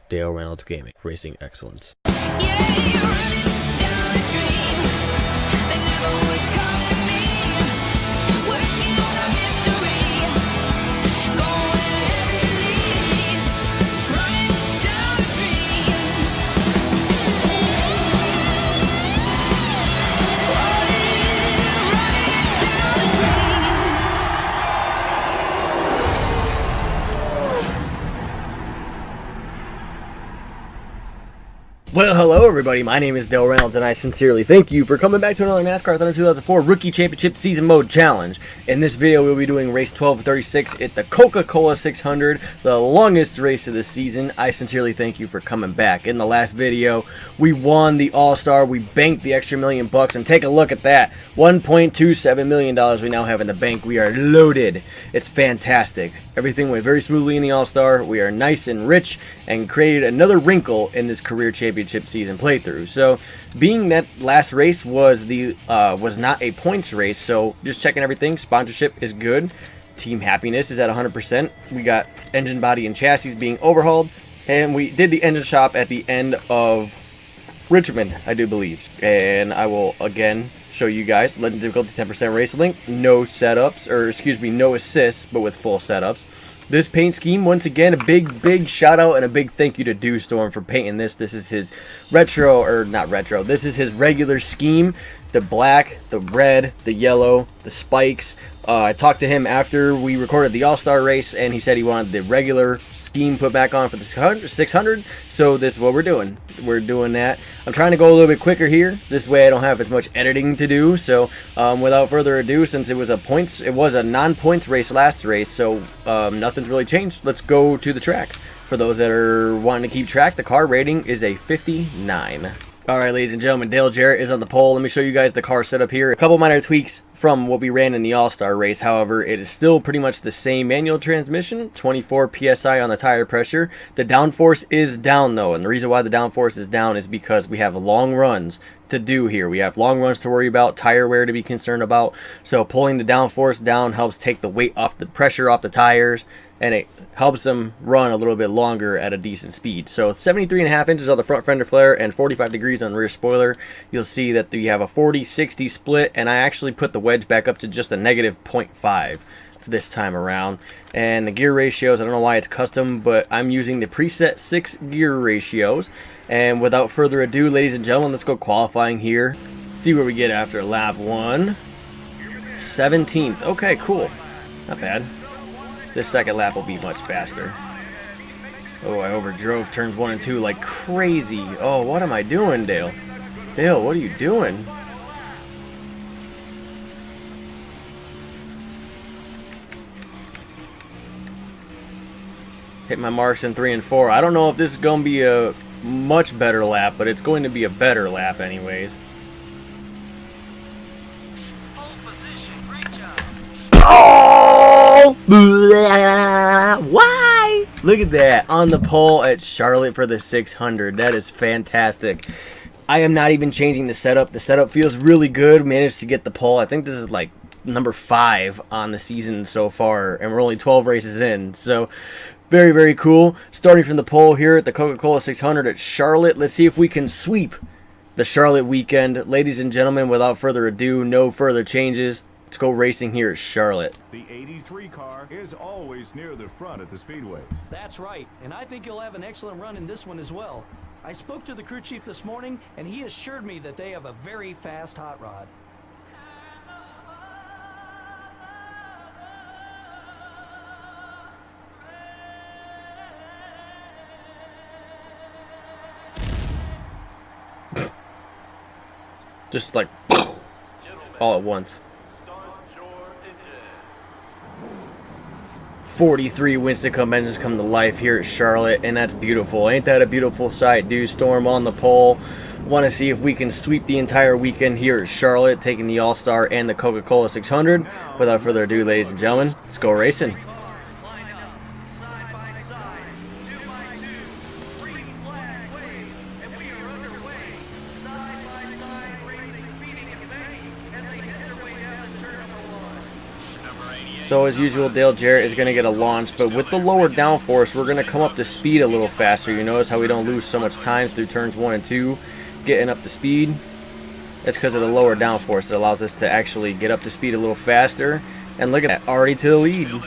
Dale Reynolds Gaming, racing excellence. Well, hello everybody, my name is Dale Reynolds and I sincerely thank you for coming back to another NASCAR Thunder 2004 Rookie Championship Season Mode Challenge. In this video we'll be doing race 1236 at the Coca Cola 600, the longest race of the season. I sincerely thank you for coming back. In the last video we won the All-Star, we banked the extra $1 million bucks, and take a look at that, $1.27 million we now have in the bank. We are loaded. It's fantastic. Everything went very smoothly in the All-Star. We are nice and rich and created another wrinkle in this career championship season playthrough. So being that last race was not a points race, so just checking everything. Sponsorship is good. Team happiness is at 100%. We got engine, body, and chassis being overhauled, and we did the engine shop at the end of Richmond, I do believe. And I will again show you guys Legend difficulty 10% race link, no setups, or excuse me, no assists, but with full setups. This paint scheme, once again, a big shout out and a big thank you to Dew Storm for painting this. This is his retro, or not retro, this is his regular scheme. The black, the red, the yellow, the spikes. I talked to him after we recorded the All-Star race, and he said he wanted the regular scheme put back on for the 600, so this is what we're doing. We're doing that. I'm trying to go a little bit quicker here. This way I don't have as much editing to do, so without further ado, since it was a non-points race last race, so nothing's really changed. Let's go to the track. For those that are wanting to keep track, the car rating is a 59. Alright, ladies and gentlemen, Dale Jarrett is on the pole. Let me show you guys the car setup here. A couple minor tweaks from what we ran in the All-Star race. However, it is still pretty much the same manual transmission, 24 PSI on the tire pressure. The downforce is down though, and the reason why the downforce is down is because we have long runs to do here. We have long runs to worry about, tire wear to be concerned about. So pulling the downforce down helps take the weight off, the pressure off the tires, and it helps them run a little bit longer at a decent speed. So 73.5 inches on the front fender flare and 45 degrees on the rear spoiler. You'll see that we have a 40-60 split, and I actually put the wedge back up to just a negative 0.5 this time around. And the gear ratios, I don't know why it's custom, but I'm using the preset 6 gear ratios. And without further ado, ladies and gentlemen, let's go qualifying here. See where we get after lap 1. 17th. Okay, cool. Not bad. This second lap will be much faster. Oh, I overdrove turns 1 and 2 like crazy. Oh, what am I doing, Dale? Dale, what are you doing? Hit my marks in 3 and 4. I don't know if this is going to be a much better lap, but it's going to be a better lap anyways. Oh! Why? Look at that. On the pole at Charlotte for the 600. That is fantastic. I am not even changing the setup. The setup feels really good. Managed to get the pole. I think this is like number 5 on the season so far, and we're only 12 races in. So very cool. Starting from the pole here at the Coca Cola 600 at Charlotte. Let's see if we can sweep the Charlotte weekend. Ladies and gentlemen, without further ado, no further changes. Let's go racing here at Charlotte. The 83 car is always near the front at the speedways. That's right, and I think you'll have an excellent run in this one as well. I spoke to the crew chief this morning, and he assured me that they have a very fast hot rod. Just like all at once. 43 Winston engines come to life here at Charlotte, and that's beautiful. Ain't that a beautiful sight? Dew Storm on the pole. Want to see if we can sweep the entire weekend here at Charlotte, taking the All-Star and the Coca Cola 600. Without further ado, ladies and gentlemen, let's go racing. So as usual, Dale Jarrett is going to get a launch, but with the lower downforce, we're going to come up to speed a little faster. You notice how we don't lose so much time through turns 1 and 2 getting up to speed? That's because of the lower downforce. It allows us to actually get up to speed a little faster. And look at that, already to the lead.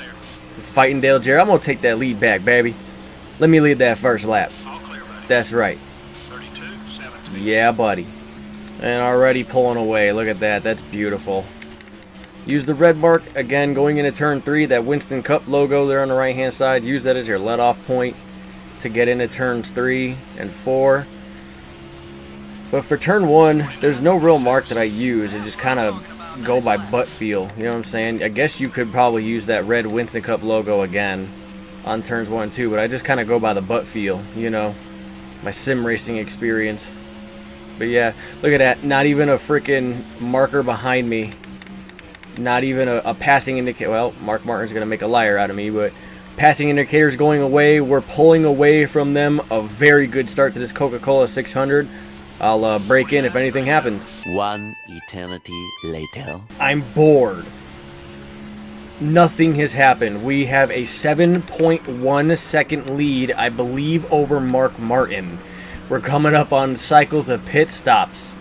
Fighting Dale Jarrett. I'm going to take that lead back, baby. Let me lead that first lap. That's right. Yeah, buddy. And already pulling away. Look at that. That's beautiful. Use the red mark. Again, going into turn 3. That Winston Cup logo there on the right-hand side. Use that as your let-off point to get into turns 3 and 4. But for turn 1, there's no real mark that I use. I just kind of go by butt feel. You know what I'm saying? I guess you could probably use that red Winston Cup logo again on turns 1 and 2. But I just kind of go by the butt feel, you know. My sim racing experience. But yeah, look at that. Not even a freaking marker behind me. Not even a passing indicator. Well, Mark Martin's going to make a liar out of me, but passing indicators going away. We're pulling away from them. A very good start to this Coca Cola 600. I'll break in if anything happens. One eternity later. I'm bored. Nothing has happened. We have a 7.1 second lead, I believe, over Mark Martin. We're coming up on cycles of pit stops.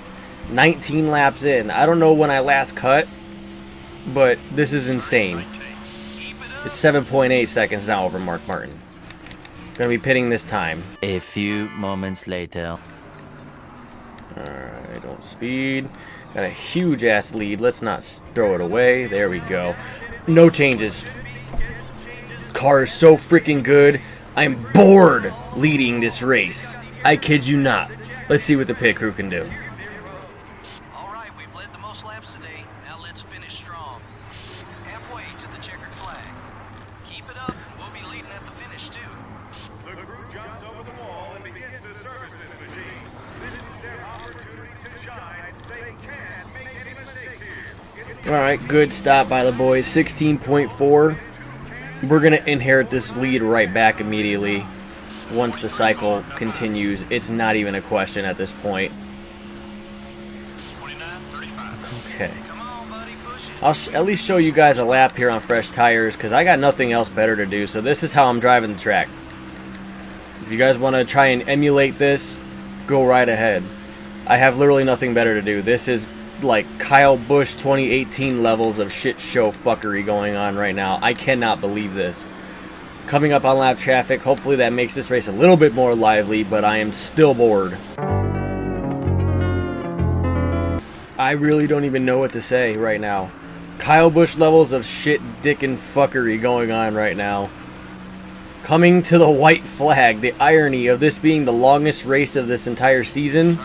19 laps in. I don't know when I last cut, but this is insane. It's 7.8 seconds now over Mark Martin. Gonna be pitting this time. A few moments later. Alright, don't speed. Got a huge ass lead. Let's not throw it away. There we go. No changes. Car is so freaking good. I'm bored leading this race. I kid you not. Let's see what the pit crew can do. All right, we've led the most laps today. Now let's finish strong. Halfway to the checkered flag. Keep it up, and we'll be leading at the finish too. The crew jumps over the wall and begins to service this machine. This is their opportunity to shine. They can't make any mistakes here. Alright, good stop by the boys. 16.4. We're going to inherit this lead right back immediately. Once the cycle continues, it's not even a question at this point. Okay. I'll at least show you guys a lap here on fresh tires, because I got nothing else better to do. So this is how I'm driving the track. If you guys want to try and emulate this, go right ahead. I have literally nothing better to do. This is like Kyle Busch 2018 levels of shit show fuckery going on right now. I cannot believe this. Coming up on lap traffic, hopefully that makes this race a little bit more lively, but I am still bored. I really don't even know what to say right now. Kyle Busch levels of shit, dick, and fuckery going on right now. Coming to the white flag, the irony of this being the longest race of this entire season.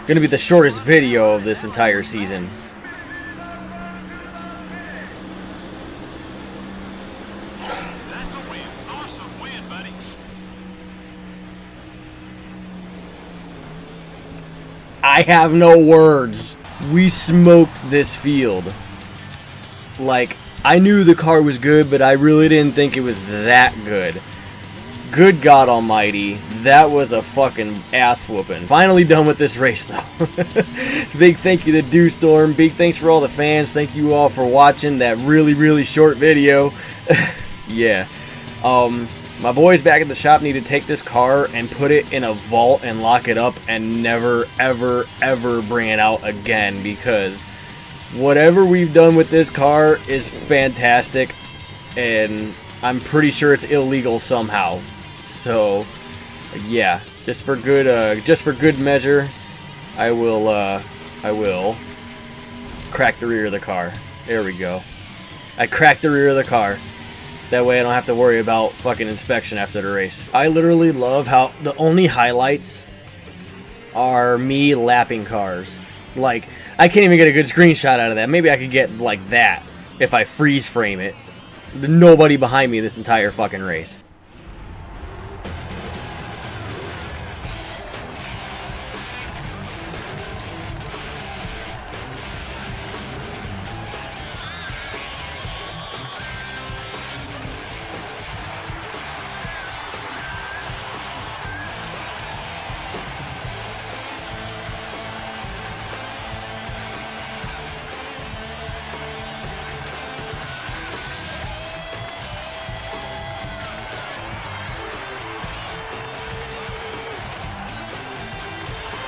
Gonna be the shortest video of this entire season. I have no words. We smoked this field. Like, I knew the car was good, but I really didn't think it was that good. Good God almighty, that was a fucking ass whooping. Finally done with this race though. Big thank you to Dew Storm. Big thanks for all the fans. Thank you all for watching that really short video. Yeah. My boys back at the shop need to take this car and put it in a vault and lock it up and never, ever bring it out again, because whatever we've done with this car is fantastic, and I'm pretty sure it's illegal somehow. So, yeah, just for good measure, I will crack the rear of the car. There we go. I cracked the rear of the car. That way I don't have to worry about fucking inspection after the race. I literally love how the only highlights are me lapping cars. Like, I can't even get a good screenshot out of that. Maybe I could get like that if I freeze frame it. Nobody behind me this entire fucking race.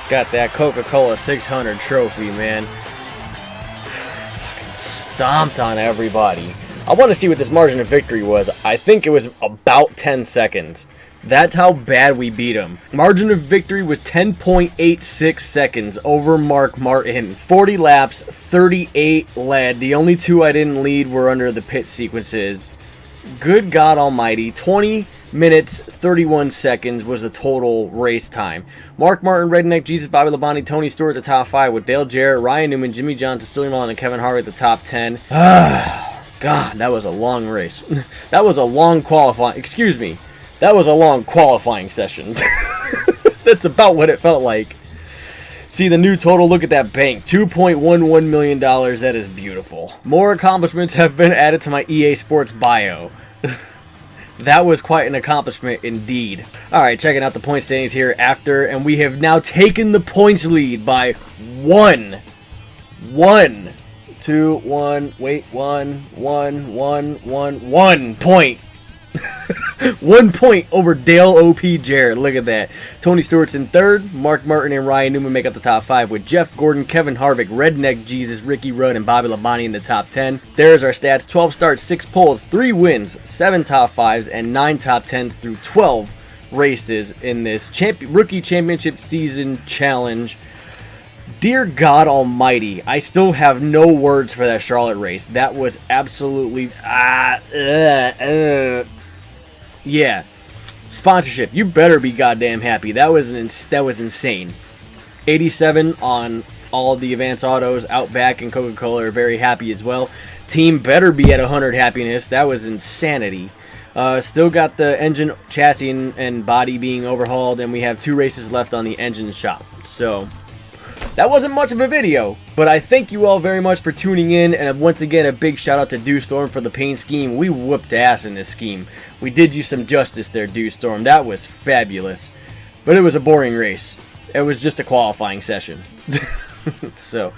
Got that Coca Cola 600 trophy, man. Fucking stomped on everybody. I want to see what this margin of victory was. I think it was about 10 seconds. That's how bad we beat him. Margin of victory was 10.86 seconds over Mark Martin. 40 laps, 38 led. The only 2 I didn't lead were under the pit sequences. Good God almighty. 20 minutes, 31 seconds was the total race time. Mark Martin, Redneck Jesus, Bobby Labonte, Tony Stewart at the top 5 with Dale Jarrett, Ryan Newman, Jimmy Johnson, Sterling Mullen, and Kevin Harvick at the top 10. God, that was a long race. That was a long qualifying... Excuse me. That was a long qualifying session. That's about what it felt like. See the new total, look at that bank. $2.11 million, that is beautiful. More accomplishments have been added to my EA Sports bio. That was quite an accomplishment indeed. Alright, checking out the point standings here after, and we have now taken the points lead by 1 point. 1 point over Dale O.P. Jarrett. Look at that. Tony Stewart's in 3rd. Mark Martin and Ryan Newman make up the top 5 with Jeff Gordon, Kevin Harvick, Redneck Jesus, Ricky Rudd, and Bobby Labonte in the top 10. There's our stats. 12 starts, 6 poles, 3 wins, 7 top 5s, and 9 top 10s through 12 races in this Rookie Championship Season Challenge. Dear God Almighty, I still have no words for that Charlotte race. That was absolutely... Yeah. Sponsorship, you better be goddamn happy. That was insane. 87 on all the Advance Autos. Outback and Coca Cola are very happy as well. Team better be at 100 happiness. That was insanity. Still got the engine, chassis, and body being overhauled, and we have 2 races left on the engine shop. So... that wasn't much of a video, but I thank you all very much for tuning in, and once again, a big shout out to Dew Storm for the paint scheme. We whooped ass in this scheme. We did you some justice there, Dew Storm. That was fabulous. But it was a boring race. It was just a qualifying session. So,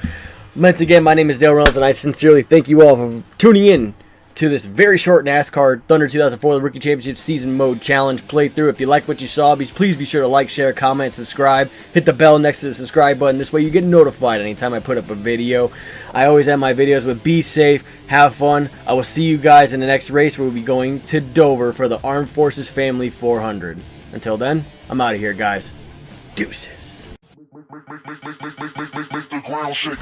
once again, my name is Dale Reynolds, and I sincerely thank you all for tuning in to this very short NASCAR Thunder 2004 the Rookie Championship Season Mode Challenge playthrough. If you like what you saw, please be sure to like, share, comment, subscribe. Hit the bell next to the subscribe button. This way you get notified anytime I put up a video. I always end my videos with be safe, have fun. I will see you guys in the next race where we'll be going to Dover for the Armed Forces Family 400. Until then, I'm out of here, guys. Deuces. Make the ground shake.